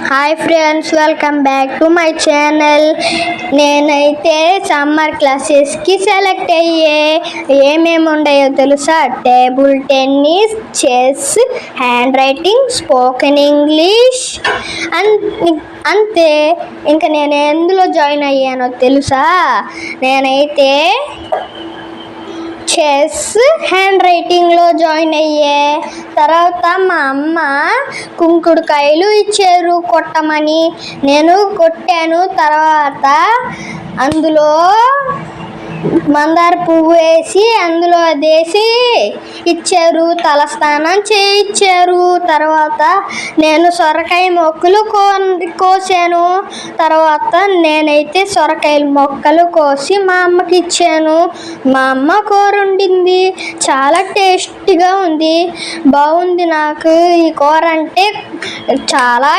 Hi friends, welcome back to my channel. నేనైతే summer క్లాసెస్కి select అయ్యే ఏమేమి ఉన్నాయో తెలుసా? Table tennis, chess, hand writing, spoken English అంతే. ఇంకా నేను ఎందులో జాయిన్ అయ్యానో తెలుసా? నేనైతే చెస్, హ్యాండ్ రైటింగ్లో జాయిన్ అయ్యే. తర్వాత మా అమ్మ కుంకుడుకాయలు ఇచ్చారు కొట్టమని, నేను కొట్టాను. తర్వాత అందులో మందార పువ్వు వేసి అందులో అదేసి ఇచ్చారు, తలస్నానం చేయించారు. తర్వాత నేను సొరకాయ మొక్కలు కోసాను. తర్వాత నేనైతే సొరకాయ మొక్కలు కోసి మా అమ్మకి ఇచ్చాను. మా అమ్మ కూర వండింది, చాలా టేస్టీగా ఉంది, బాగుంది. నాకు ఈ కూర అంటే చాలా